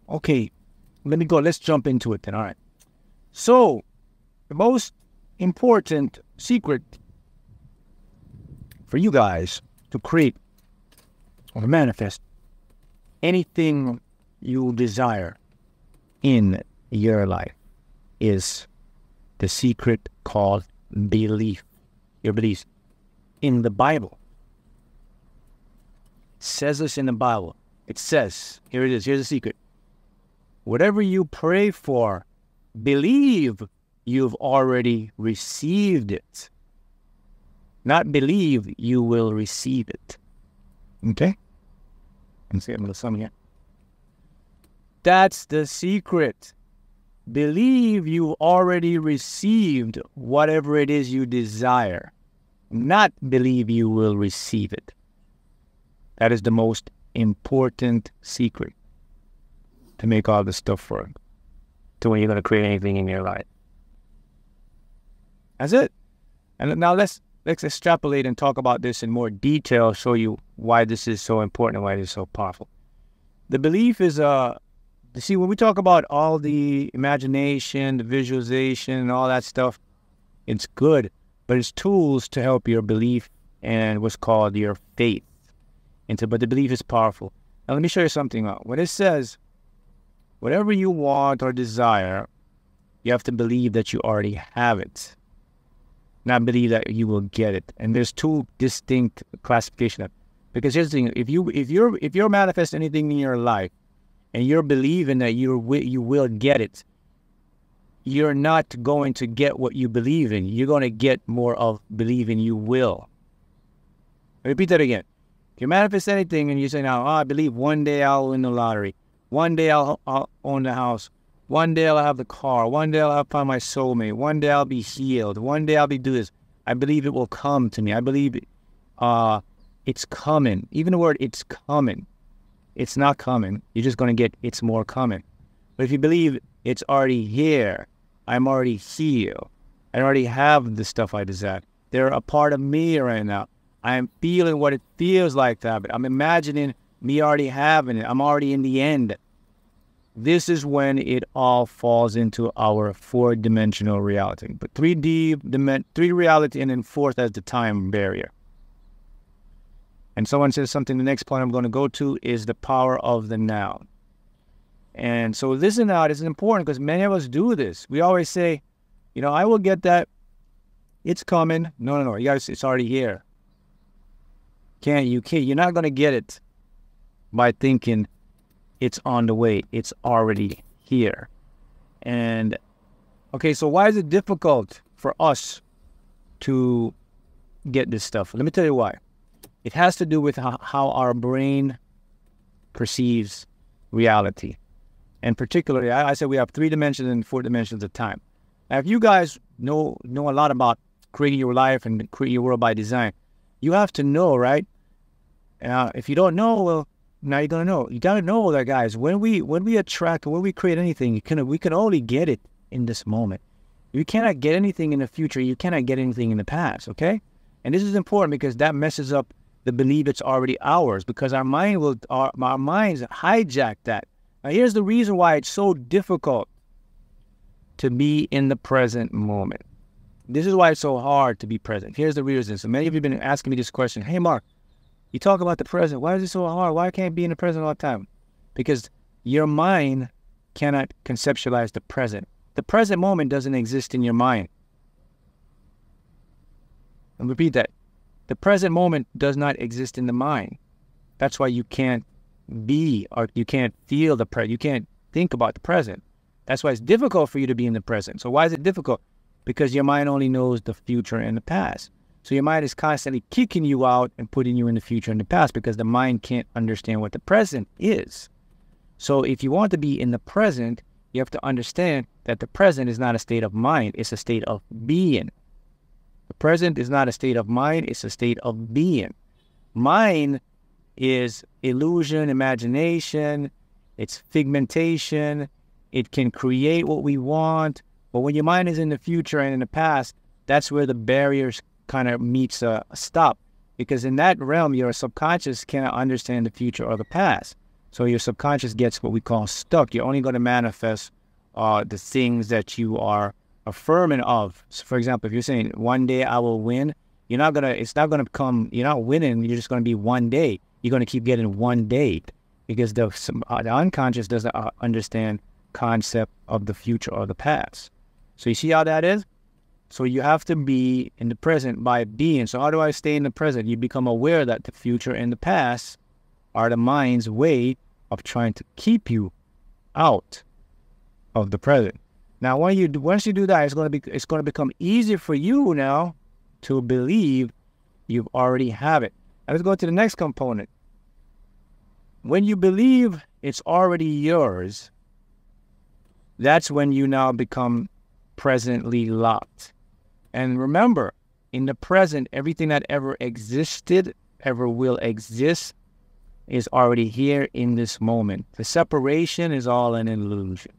Okay, let me go. Let's jump into it then. All right. So, the most important secret for you guys to create or manifest anything you desire in your life is the secret called belief. Your beliefs in the Bible. It says this in the Bible. It says, here it is, here's the secret. Whatever you pray for, believe you've already received it. Not believe you will receive it. Okay? I'm saying a little something here. That's the secret. Believe you already received whatever it is you desire. Not believe you will receive it. That is the most important secret to make all this stuff work. To when you're going to create anything in your life. That's it. And now let's extrapolate and talk about this in more detail, show you why this is so important and why it is so powerful. The belief is, see, when we talk about all the imagination, the visualization, and all that stuff, it's good, but it's tools to help your belief and what's called your faith. But the belief is powerful. Now, let me show you something. When it says, whatever you want or desire, you have to believe that you already have it. Not believe that you will get it. And there's two distinct classifications. Because here's the thing: if you're manifesting anything in your life, and you're believing that you will get it, you're not going to get what you believe in. You're going to get more of believing you will. I repeat that again. If you manifest anything and you say, now, I believe one day I'll win the lottery. One day I'll own the house. One day I'll have the car. One day I'll find my soulmate. One day I'll be healed. One day I'll be do this. I believe it will come to me. I believe it's coming. Even the word it's coming. It's not coming. You're just going to get it's more coming. But if you believe it's already here, I'm already healed. I already have the stuff I desire. They're a part of me right now. I'm feeling what it feels like to have it. I'm imagining me already having it. I'm already in the end. This is when it all falls into our four-dimensional reality. But 3D reality, and then fourth as the time barrier. And someone says something, the next point I'm going to go to is the power of the now. And so this and that is important because many of us do this. We always say, I will get that. It's coming. No. You guys, it's already here. You're not going to get it by thinking it's on the way. It's already here. And, okay, so why is it difficult for us to get this stuff? Let me tell you why. It has to do with how our brain perceives reality. And particularly, I said we have 3 dimensions and 4 dimensions of time. Now, if you guys know a lot about creating your life and creating your world by design, you have to know, right? If you don't know, well, now you're going to know. You got to know that, guys, when we attract, when we create anything, we can only get it in this moment. You cannot get anything in the future. You cannot get anything in the past, okay? And this is important because that messes up the belief it's already ours, because our minds hijack that. Now, here's the reason why it's so difficult to be in the present moment. This is why it's so hard to be present. Here's the reason. So many of you have been asking me this question. Hey, Mark, you talk about the present. Why is it so hard? Why can't I be in the present all the time? Because your mind cannot conceptualize the present. The present moment doesn't exist in your mind. I'll repeat that. The present moment does not exist in the mind. That's why you can't be, or you can't feel the present. You can't think about the present. That's why it's difficult for you to be in the present. So why is it difficult? Because your mind only knows the future and the past. So your mind is constantly kicking you out and putting you in the future and the past because the mind can't understand what the present is. So if you want to be in the present, you have to understand that the present is not a state of mind. It's a state of being. The present is not a state of mind. It's a state of being. Mind is illusion, imagination. It's figmentation. It can create what we want. But when your mind is in the future and in the past, that's where the barriers kind of meets a stop. Because in that realm, your subconscious cannot understand the future or the past. So your subconscious gets what we call stuck. You're only going to manifest the things that you are affirming of. So for example, if you're saying one day I will win, it's not gonna come, you're not winning, you're just gonna be one day. You're gonna keep getting one day because the unconscious doesn't understand concept of the future or the past. So you see how that is? So you have to be in the present by being. So how do I stay in the present? You become aware that the future and the past are the mind's way of trying to keep you out of the present. Now, once you do that, it's going to become easier for you now to believe you already have it. Now, let's go to the next component. When you believe it's already yours, that's when you now become presently locked. And remember, in the present, everything that ever existed, ever will exist, is already here in this moment. The separation is all an illusion.